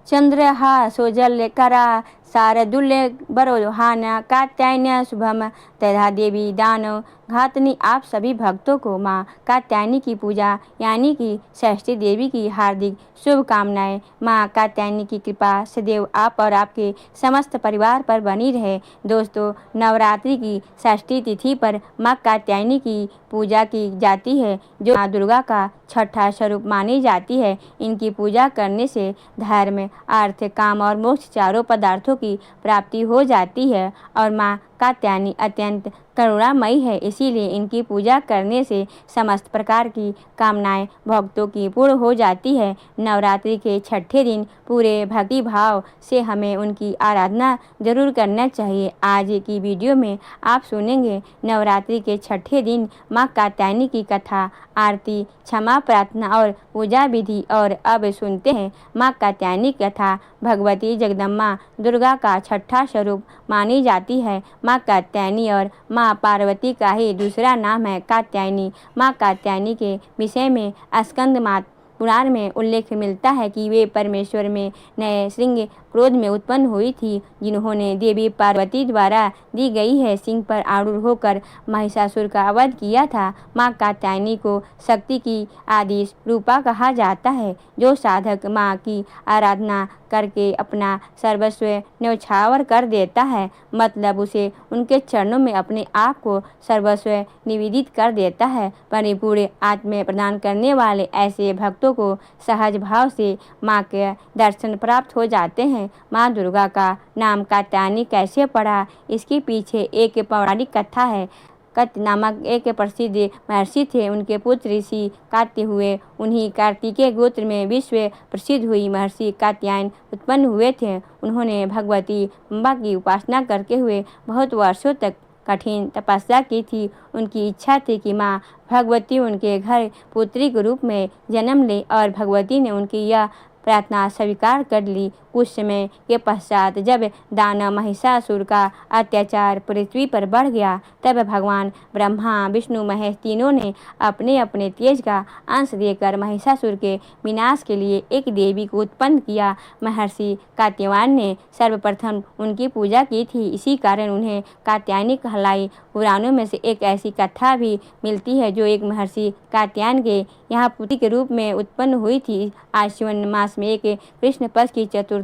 चंद्रहा सौजल्यकरा शारदुल्य बरोहाना कात्यायनी शुभम तथा देवी दानव घातनी। आप सभी भक्तों को माँ कात्यायनी की पूजा यानी कि षष्ठी देवी की हार्दिक शुभकामनाएं। माँ कात्यायनी की कृपा सदैव आप और आपके समस्त परिवार पर बनी रहे। दोस्तों, नवरात्रि की षष्ठी तिथि पर माँ कात्यायनी की पूजा की जाती है, जो माँ दुर्गा का छठा स्वरूप मानी जाती है। इनकी पूजा करने से धर्म, अर्थ, काम और मोक्ष चारों पदार्थों की प्राप्ति हो जाती है और माँ कात्यायनी अत्यंत करुणामयी है, इसीलिए इनकी पूजा करने से समस्त प्रकार की कामनाएं भक्तों की पूर्ण हो जाती है। नवरात्रि के छठे दिन पूरे भक्ति भाव से हमें उनकी आराधना जरूर करना चाहिए। आज की वीडियो में आप सुनेंगे नवरात्रि के छठे दिन माँ कात्यायनी की कथा, आरती, क्षमा प्रार्थना और पूजा विधि। और अब सुनते हैं माँ कात्यायनी कथा। भगवती जगदम्बा दुर्गा का छठा स्वरूप मानी जाती है। माँ कात्यायनी और माँ पार्वती का ही दूसरा नाम है कात्यायनी। माँ कात्यायनी के विषय में स्कंद मात पुराण में उल्लेख मिलता है कि वे परमेश्वर में नए सिंह क्रोध में उत्पन्न हुई थी, जिन्होंने देवी पार्वती द्वारा दी गई है सिंह पर आरूढ़ होकर महिषासुर का वध किया था। माँ कात्यायनी को शक्ति की आदि रूपा कहा जाता है। जो साधक माँ की आराधना करके अपना सर्वस्व न्यौछावर कर देता है, मतलब उसे उनके चरणों में अपने आप को सर्वस्व निवेदित कर देता है, परिपूर्ण आत्मा प्रदान करने वाले ऐसे भक्तों को सहज भाव से माँ के दर्शन प्राप्त हो जाते हैं। माँ दुर्गा का नाम कात्यायनी कैसे पड़ा, इसके पीछे एक पौराणिक कथा है। कात्य नामक एक प्रसिद्ध महर्षि थे। उनके पुत्र ऋषि कात्य हुए। उन्हीं कार्तिकेय गोत्र में विश्व प्रसिद्ध हुई महर्षि कात्यायन उत्पन्न हुए थे। उन्होंने भगवती अम्बा की उपासना करते हुए बहुत वर्षों तक कठिन तपस्या की थी। उनकी इच्छा थी कि माँ भगवती उनके घर पुत्री के रूप में जन्म ले और भगवती ने उनकी यह प्रार्थना स्वीकार कर ली। कुछ समय के पश्चात जब दानव महिषासुर का अत्याचार पृथ्वी पर बढ़ गया, तब भगवान ब्रह्मा, विष्णु, महेश तीनों ने अपने अपने तेज का अंश देकर महिषासुर के विनाश के लिए एक देवी को उत्पन्न किया। महर्षि कात्यायन ने सर्वप्रथम उनकी पूजा की थी, इसी कारण उन्हें कात्यायनी कहलाई। पुराणों में से एक ऐसी कथा भी मिलती है जो एक महर्षि कात्यायन के यहाँ पुत्री के रूप में उत्पन्न हुई थी। आश्विन मास में एक कृष्ण पक्ष की चतुर्थी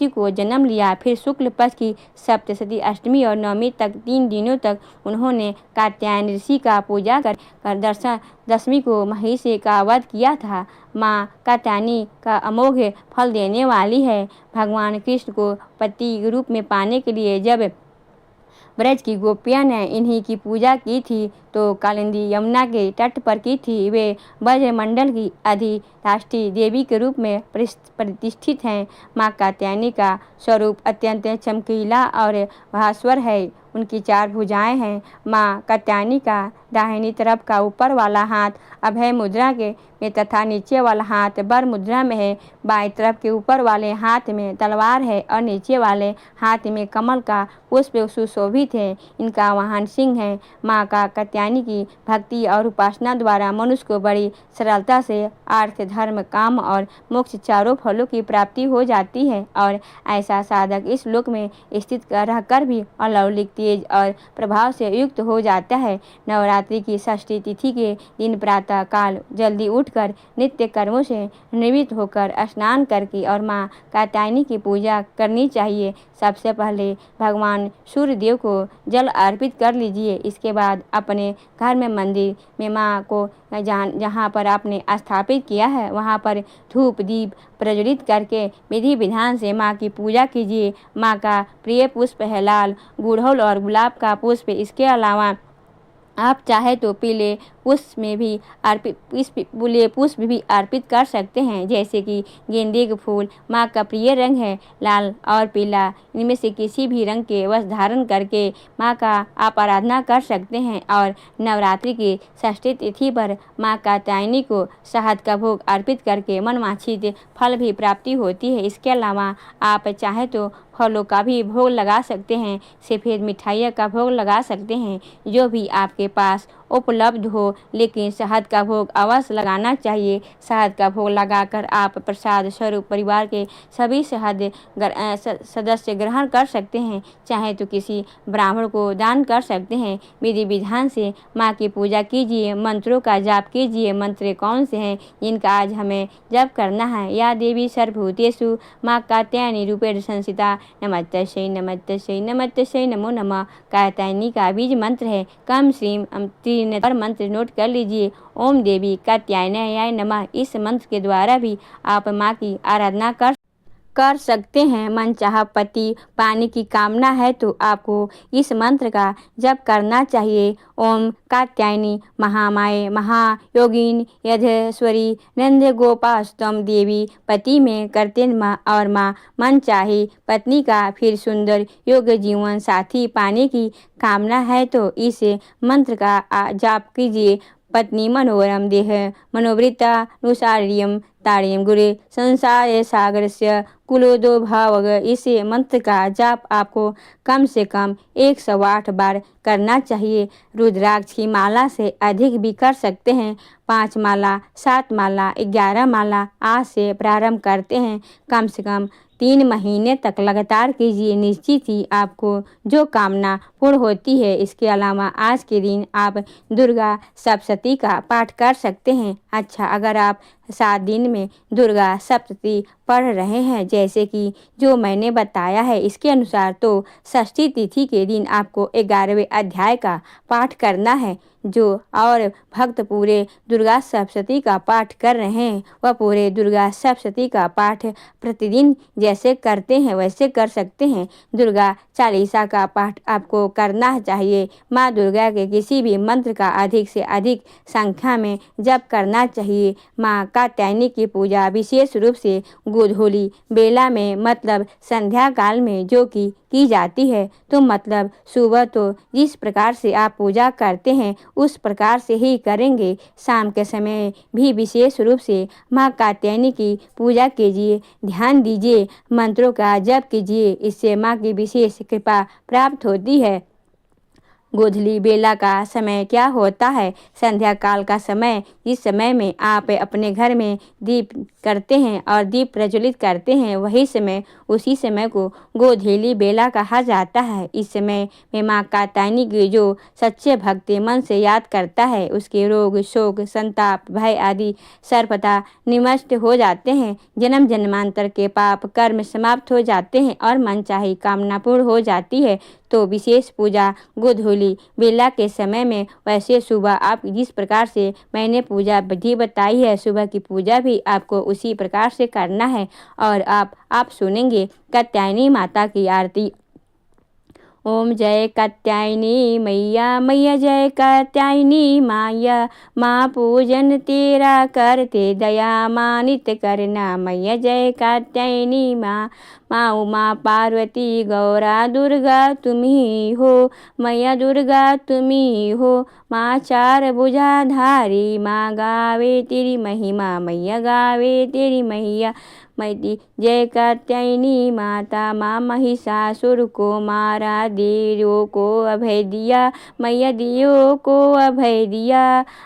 को जन्म लिया। फिर शुक्ल पक्ष की सप्तशती, अष्टमी और नवमी तक 3 दिनों तक उन्होंने कात्यायन ऋषि का पूजा कर दशमी को महिष का वध किया था। माँ कात्यायनी का अमोघ फल देने वाली है। भगवान कृष्ण को पति के रूप में पाने के लिए जब ब्रज की गोपियां ने इन्हीं की पूजा की थी तो कालिंदी यमुना के तट पर की थी। वे ब्रजमंडल की अधिष्ठात्री देवी के रूप में प्रतिष्ठित हैं। माँ कात्यायनी का स्वरूप अत्यंत चमकीला और भास्वर है। उनकी 4 भुजाएं हैं। माँ कात्यायनी का दाहिनी तरफ का ऊपर वाला हाथ अभय मुद्रा में तथा नीचे वाला हाथ वर मुद्रा में है। बाएं तरफ के ऊपर वाले हाथ में तलवार है और नीचे वाले हाथ में कमल का पुष्प सुशोभित है। इनका वाहन सिंह है। माँ कात्यायनी की भक्ति और उपासना द्वारा मनुष्य को बड़ी सरलता से अर्थ, धर्म, काम और मोक्ष चारों फलों की प्राप्ति हो जाती है और ऐसा साधक इस लोक में स्थित रहकर भी अलौकिक तेज और प्रभाव से युक्त हो जाता है। नवरात्रि की षष्ठी तिथि के दिन प्रातः काल जल्दी उठकर नित्य कर्मों से निवृत्त होकर स्नान करके और माँ कात्यायनी की पूजा करनी चाहिए। सबसे पहले भगवान सूर्य देव को जल अर्पित कर लीजिए। इसके बाद अपने घर में मंदिर में माँ को जहाँ पर आपने स्थापित किया है वहाँ पर धूप दीप प्रज्वलित करके विधि विधान से माँ की पूजा कीजिए। माँ का प्रिय पुष्प है लाल गुड़हल और गुलाब का पुष्प। इसके अलावा आप चाहे तो पीले पुष्प भी अर्पित कर सकते हैं, जैसे कि गेंदे के फूल। माँ का प्रिय रंग है लाल और पीला। इनमें से किसी भी रंग के वस्त्र धारण करके माँ का आप आराधना कर सकते हैं। और नवरात्रि की षष्ठी तिथि पर माँ कात्यायनी को शहद का भोग अर्पित करके मनवांछित फल भी प्राप्ति होती है। इसके अलावा आप चाहे तो फलों का भी भोग लगा सकते हैं, सफ़ेद मिठाइयों का भोग लगा सकते हैं। जो भी आपके पास उपलब्ध हो, लेकिन शहद का भोग अवश्य लगाना चाहिए। शहद का भोग लगाकर आप प्रसाद स्वरूप परिवार के सभी सदस्य ग्रहण कर सकते हैं। चाहे तो किसी ब्राह्मण को दान कर सकते हैं। विधि विधान से माँ की पूजा कीजिए, मंत्रों का जाप कीजिए। मंत्र कौन से हैं जिनका आज हमें जप करना है? या देवी सर्वभूतेषु माँ कात्यायनी रूपेण संस्थिता, नमस्तस्यै नमस्तस्यै नमस्तस्यै नमो नमः। कात्यायनी का बीज मंत्र है कम श्रीम तीन पर मंत्र नोट कर लीजिए। ओम देवी कात्यायनाय नमः। इस मंत्र के द्वारा भी आप माँ की आराधना कर सकते हैं। मनचाहा पति पाने की कामना है तो आपको इस मंत्र का जप करना चाहिए। ओम कात्यायनी महामाये महायोगिन यधेश्वरी नंद गोपास्तम देवी पति में करते माँ और माँ मन चाहे पत्नी का फिर सुंदर योग जीवन साथी पाने की कामना है तो इस मंत्र का जाप कीजिए। पत्नी मनोरम देह मनोवृत्ता नुसारियम तारियम गुरे संसार सागरस्य कुलोदो भावग। इस मंत्र का जाप आपको कम से कम 108 बार करना चाहिए। रुद्राक्ष की माला से अधिक भी कर सकते हैं। 5 माला 7 माला 11 माला आज से प्रारंभ करते हैं। कम से कम 3 महीने तक लगातार कीजिए। निश्चित ही आपको जो कामना पूर्ण होती है। इसके अलावा आज के दिन आप दुर्गा सप्तशती का पाठ कर सकते हैं। अच्छा, अगर आप 7 दिन में दुर्गा सप्तशती पढ़ रहे हैं जैसे कि जो मैंने बताया है इसके अनुसार, तो षष्ठी तिथि के दिन आपको 11वें अध्याय का पाठ करना है। जो और भक्त पूरे दुर्गा सप्तशती का पाठ कर रहे हैं वह पूरे दुर्गा सप्तशती का पाठ प्रतिदिन जैसे करते हैं वैसे कर सकते हैं। दुर्गा चालीसा का पाठ आपको करना चाहिए। माँ दुर्गा के किसी भी मंत्र का अधिक से अधिक संख्या में जप करना चाहिए। माँ कात्यायनी की पूजा विशेष रूप से गोधूली बेला में मतलब संध्या काल में जो की जाती है। तो मतलब सुबह तो जिस प्रकार से आप पूजा करते हैं उस प्रकार से ही करेंगे। शाम के समय भी विशेष रूप से माँ कात्यायनी की पूजा कीजिए। ध्यान दीजिए, मंत्रों का जप कीजिए। इससे माँ की विशेष कृपा प्राप्त होती है। गोधूली बेला का समय क्या होता है? संध्या काल का समय। इस समय में आप अपने घर में दीप करते हैं और दीप प्रज्वलित करते हैं, वही समय उसी समय को गोधूली बेला कहा जाता है। इस समय में माँ कात्यायनी की जो सच्चे भक्त मन से याद करता है उसके रोग शोक संताप भय आदि सर्वथा निमष्ट हो जाते हैं। जन्म जन्मांतर के पाप कर्म समाप्त हो जाते हैं और मनचाही कामना पूर्ण हो जाती है। तो विशेष पूजा गोधूली बेला के समय में। वैसे सुबह आप जिस प्रकार से मैंने पूजा विधि बताई है, सुबह की पूजा भी आपको उसी प्रकार से करना है। और आप सुनेंगे कात्यायनी माता की आरती। ओम जय कात्यायनी मैया मैया जय कात्यायनी माया। माँ पूजन तेरा करते दया मानित करना। मैया जय कात्यायनी माँ। माँ उमा पार्वती गौरा दुर्गा तुम ही हो। मैया दुर्गा तुम ही हो। माँ चार भुजाधारी माँ गावे तेरी महिमा। मैया गावे तेरी मैया मैती जय कात्यायनी माता। माँ महिषासुर को मारा देवों को अभय दिया। मैया देवों को अभय दिया।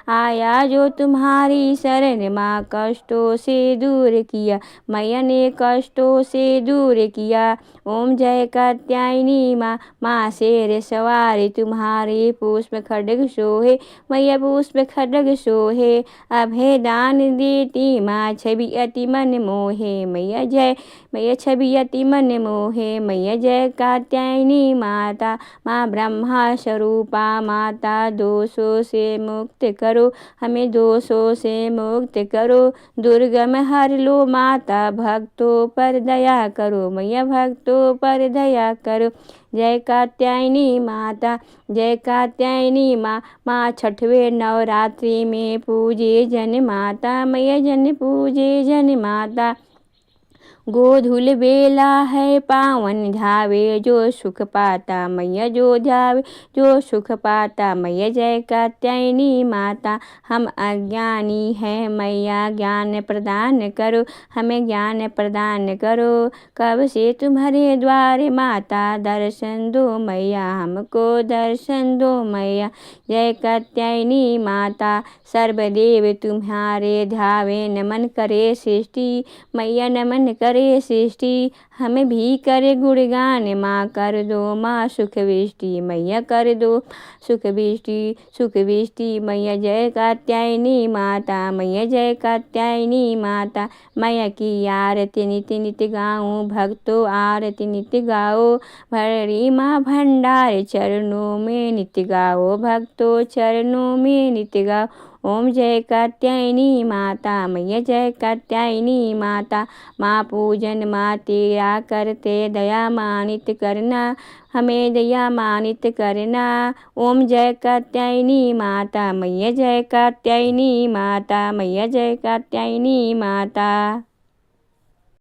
आया जो तुम्हारी शरण माँ कष्टों से दूर किया। मैया ने कष्टों से दूर किया। ओम जय कात्यायनी माँ। माँ शेर सवारी तुम्हारे पुष्प खड्ग सोहे। मैया पुष्प खड्ग सोहे। अभय दान देती माँ छवि अति मन मोहे। मैया छवि अति मन मोहे। मैया जय कात्यायनी माता। माँ ब्रह्मा स्वरूपा माता। दोषों से मुक्त करो हमें दोषों से मुक्त करो। दुर्गम हर लो माता भक्तों पर दया करो। मैया भक्तों पर दया करो। जय कात्यायनी माता जय कात्यायनी माँ। माँ छठवें नवरात्रि में पूजे जन माता। मैया जन पूजे जन माता। गोधूल बेला है पावन ध्यावे जो सुख पाता मैया जो ध्यावे जो सुख पाता मैया जय कात्यायनी माता। हम अज्ञानी हैं मैया ज्ञान प्रदान करो हमें ज्ञान प्रदान करो। कब से तुम्हारे द्वार माता दर्शन दो मैया हमको दर्शन दो मैया जय कात्यायनी माता। सर्वदेव तुम्हारे ध्यावे नमन करे सृष्टि मैया नमन करे सृष्टि। हमें भी करे गुणगान माँ कर दो माँ सुख विष्टि मैया कर दो सुख विष्टि मैया जय कात्यायनी माता मैया जय कात्यायनी माता। मैया की आरती नित्य नित्य गाऊं भक्तों आरती नित्य गाओ। भरी माँ भंडार चरणों में नित्य गाओ भक्तों चरणों में नित्य गाओ। ओम जय कात्यायनी माता मैया जय कात्यायनी माता। माँ पूजन माँ तेरा करते दया मानित करना हमें दया मानित करना। ओम जय कात्यायनी माता मैया जय कात्यायनी माता मैया जय कात्यायनी माता।